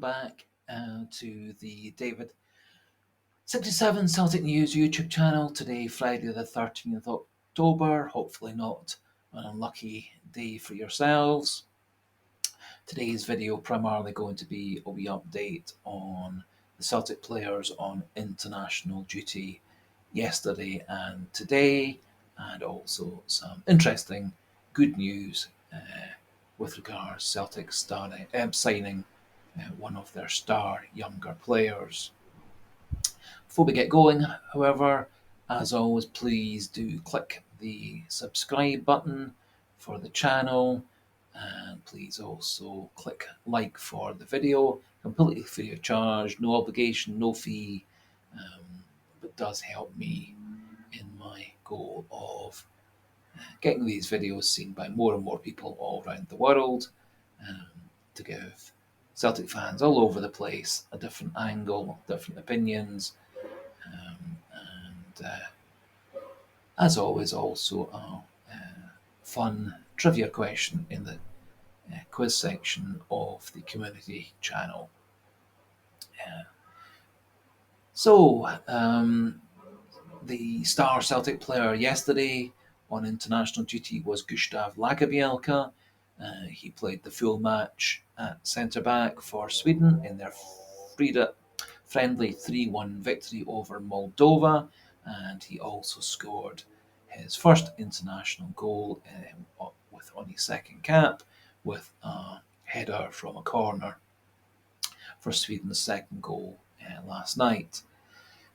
back to the David 67 Celtic News YouTube channel. Today, Friday the 13th of October. Hopefully not an unlucky day for yourselves. Today's video primarily going to be a wee update on the Celtic players on international duty yesterday and today, and also some interesting good news with regards Celtic signing one of their star younger players. Before we get going, however, as always, please do click the subscribe button for the channel, and please also click like for the video, completely free of charge, no obligation, no fee, but does help me in my goal of getting these videos seen by more and more people all around the world, to give Celtic fans all over the place a different angle, different opinions, and as always, also a fun trivia question in the quiz section of the community channel. The star Celtic player yesterday on international duty was Gustav Lagerbielke. He played the full match at centre-back for Sweden in their friendly 3-1 victory over Moldova, and he also scored his first international goal on his second cap with a header from a corner for Sweden's second goal last night.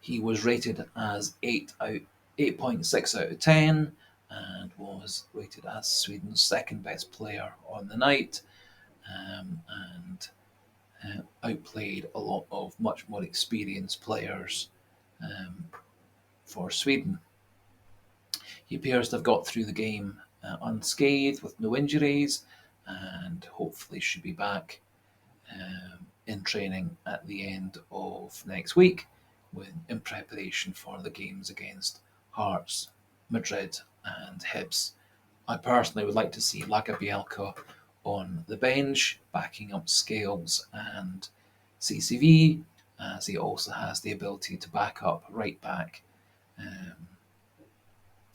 He was rated as 8.6 out of 10 and was rated as Sweden's second best player on the night, and outplayed a lot of much more experienced players for Sweden. He appears to have got through the game unscathed with no injuries, and hopefully should be back in training at the end of next week in preparation for the games against Hearts, Madrid and Hibs. I personally would like to see Lagerbielke on the bench, backing up Scales and CCV, as he also has the ability to back up right back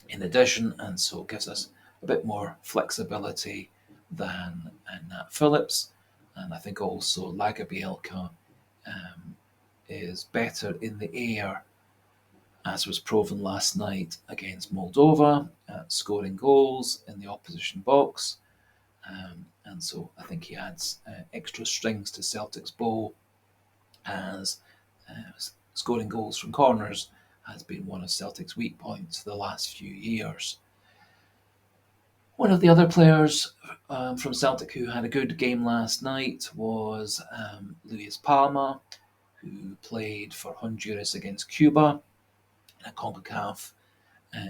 in addition, and so gives us a bit more flexibility than Nat Phillips. And I think also Lagerbielke is better in the air, as was proven last night against Moldova, at scoring goals in the opposition box. And so I think he adds extra strings to Celtic's bow, as scoring goals from corners has been one of Celtic's weak points the last few years. One of the other players from Celtic who had a good game last night was Luis Palma, who played for Honduras against Cuba in a CONCACAF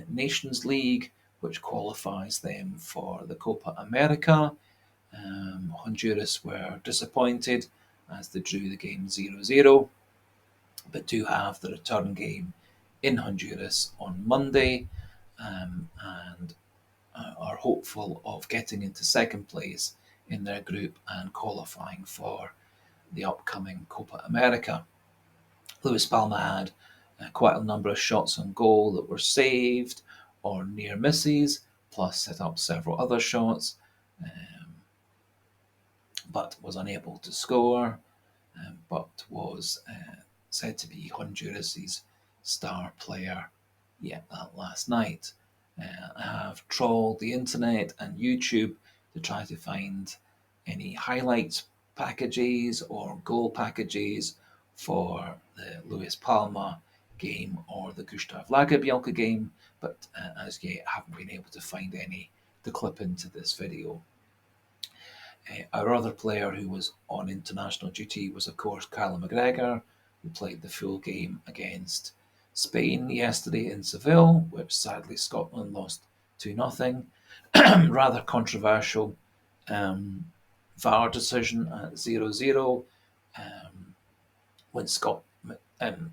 Nations League, which qualifies them for the Copa America. Honduras were disappointed as they drew the game 0-0, but do have the return game in Honduras on Monday, and are hopeful of getting into second place in their group and qualifying for the upcoming Copa America. Luis Palma had quite a number of shots on goal that were saved or near misses, plus set up several other shots, but was unable to score, but was said to be Honduras' star player yet that last night. I have trawled the internet and YouTube to try to find any highlights packages or goal packages for the Luis Palma game or the Gustav Lagerbielke game, but as yet haven't been able to find any to clip into this video. Our other player who was on international duty was, of course, Kyle McGregor, who played the full game against Spain yesterday in Seville, which sadly Scotland lost 2-0. Rather controversial VAR decision at 0-0, when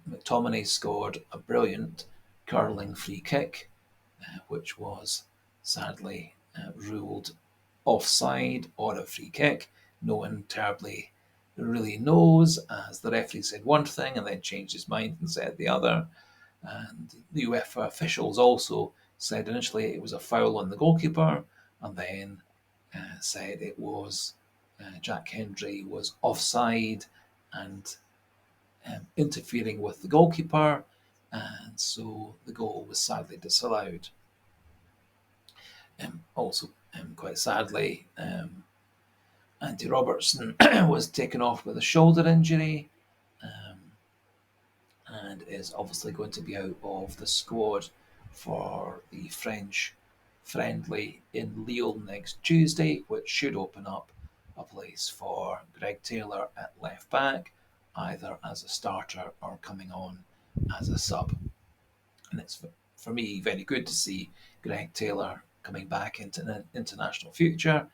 McTominay scored a brilliant curling free kick, which was sadly ruled offside or a free kick. No one terribly really knows, as the referee said one thing and then changed his mind and said the other. And the UEFA officials also said initially it was a foul on the goalkeeper, and then said it was Jack Hendry was offside and interfering with the goalkeeper, and so the goal was sadly disallowed. Also, quite sadly, Andy Robertson was taken off with a shoulder injury, um, and is obviously going to be out of the squad for the French friendly in Lille next Tuesday, which should open up a place for Greg Taylor at left back, either as a starter or coming on as a sub. And it's, for me, very good to see Greg Taylor coming back into an international future,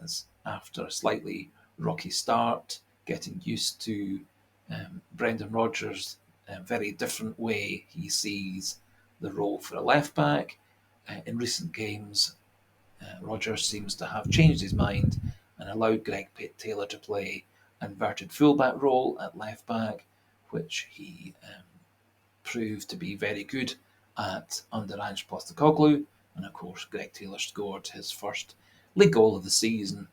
as after a slightly rocky start, getting used to Brendan Rodgers' very different way he sees the role for a left back. In recent games, Rodgers seems to have changed his mind and allowed Greg Taylor to play inverted fullback role at left back, which he proved to be very good at under Ange Postecoglou. And of course, Greg Taylor scored his first league goal of the season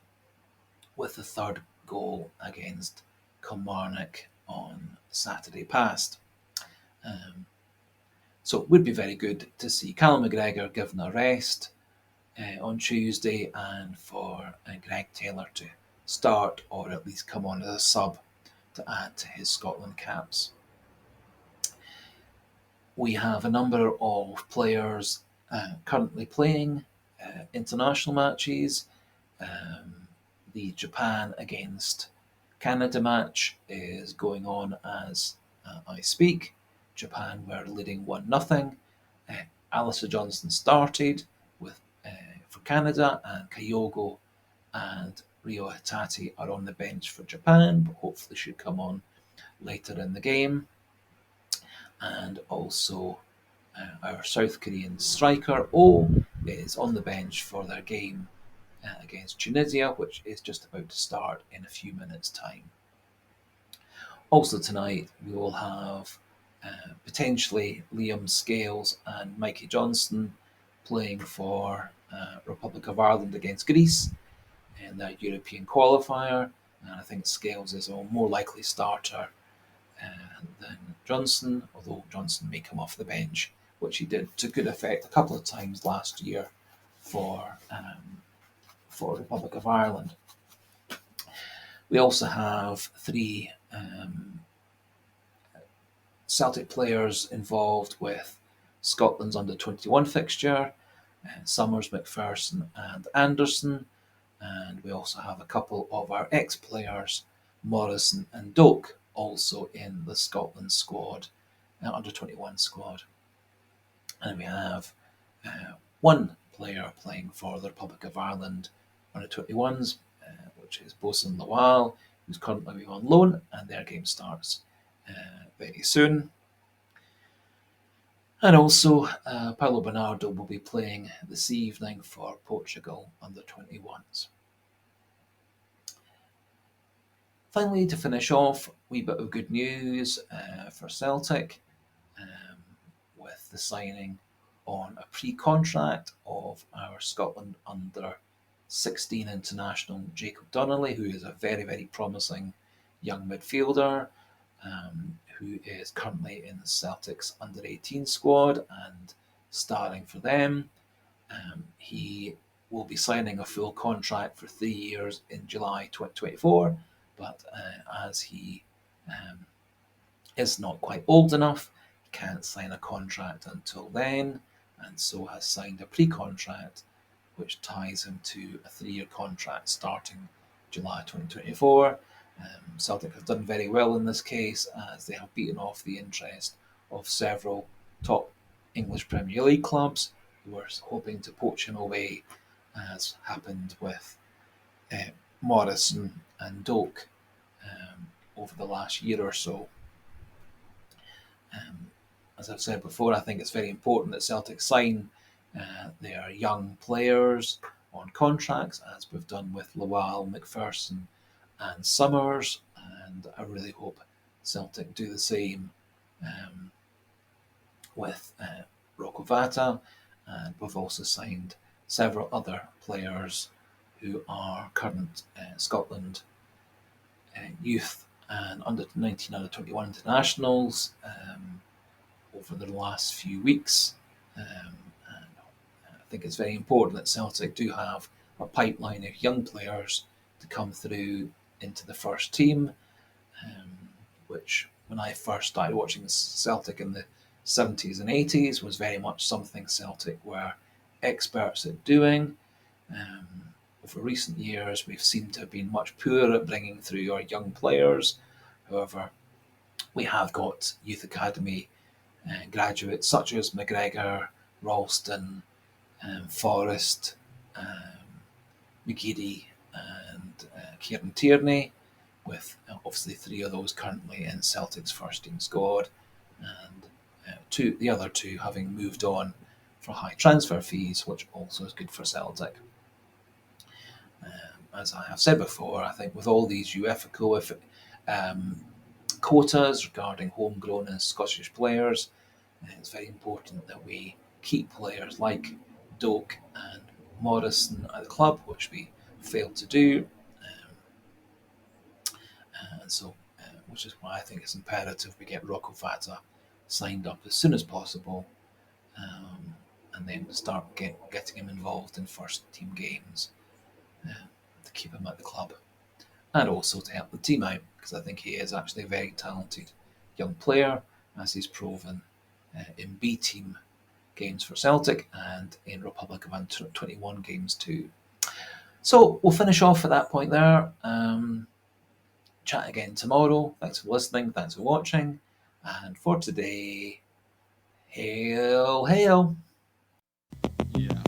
with the third goal against Kilmarnock on Saturday past. So it would be very good to see Callum McGregor given a rest on Tuesday, and for Greg Taylor to start or at least come on as a sub to add to his Scotland caps. We have a number of players currently playing international matches. The Japan against Canada match is going on as I speak. Japan were leading 1-0. Alistair Johnston started for Canada, and Kyogo and Rio Hatate are on the bench for Japan, but hopefully should come on later in the game. And also our South Korean striker O is on the bench for their game against Tunisia, which is just about to start in a few minutes' time. Also tonight we will have potentially Liam Scales and Mikey Johnston playing for Republic of Ireland against Greece in their European qualifier, and I think Scales is a more likely starter than Johnston, although Johnston may come off the bench, which he did to good effect a couple of times last year for Republic of Ireland. We also have three Celtic players involved with Scotland's under-21 fixture, Summers, McPherson and Anderson, and we also have a couple of our ex-players, Morrison and Doak, also in the Scotland squad, under-21 squad. And we have one player playing for the Republic of Ireland under-21s, which is Bosun Lawal, who's currently on loan, and their game starts very soon. And also, Paulo Bernardo will be playing this evening for Portugal under-21s. Finally, to finish off, a wee bit of good news for Celtic, with the signing on a pre-contract of our Scotland under-16 international Jacob Donnelly, who is a very, very promising young midfielder, who is currently in the Celtic's under-18 squad and starting for them. He will be signing a full contract for 3 years in July 2024, but as he is not quite old enough, he can't sign a contract until then, and so has signed a pre-contract which ties him to a 3-year contract starting July 2024. Celtic have done very well in this case, as they have beaten off the interest of several top English Premier League clubs who were hoping to poach him away, as happened with Morrison and Doak over the last year or so. As I've said before, I think it's very important that Celtic sign their young players on contracts, as we've done with Lawal, McPherson and Summers, and I really hope Celtic do the same with Rocco Vata, and we've also signed several other players who are current Scotland youth and under 19, under 21 internationals over the last few weeks. And I think it's very important that Celtic do have a pipeline of young players to come through into the first team, which when I first started watching Celtic in the 70s and 80s was very much something Celtic were experts at doing. Over recent years, we've seemed to have been much poorer at bringing through our young players. However, we have got youth academy graduates such as McGregor, Ralston, Forrest, McGeady, and Kieran Tierney, with obviously 3 of those currently in Celtic's first team squad, and the other 2 having moved on for high transfer fees, which also is good for Celtic. As I have said before, I think with all these UEFA quotas regarding homegrown and Scottish players, it's very important that we keep players like Doak and Morrison at the club, which we failed to do. And so, which is why I think it's imperative we get Rocco Vata signed up as soon as possible, and then start getting him involved in first team games to keep him at the club, and also to help the team out, because I think he is actually a very talented young player, as he's proven in B team games for Celtic and in Republic of Under 21 games too. So we'll finish off at that point there. Chat again tomorrow. Thanks for listening. Thanks for watching. And for today, hail, hail. Yeah.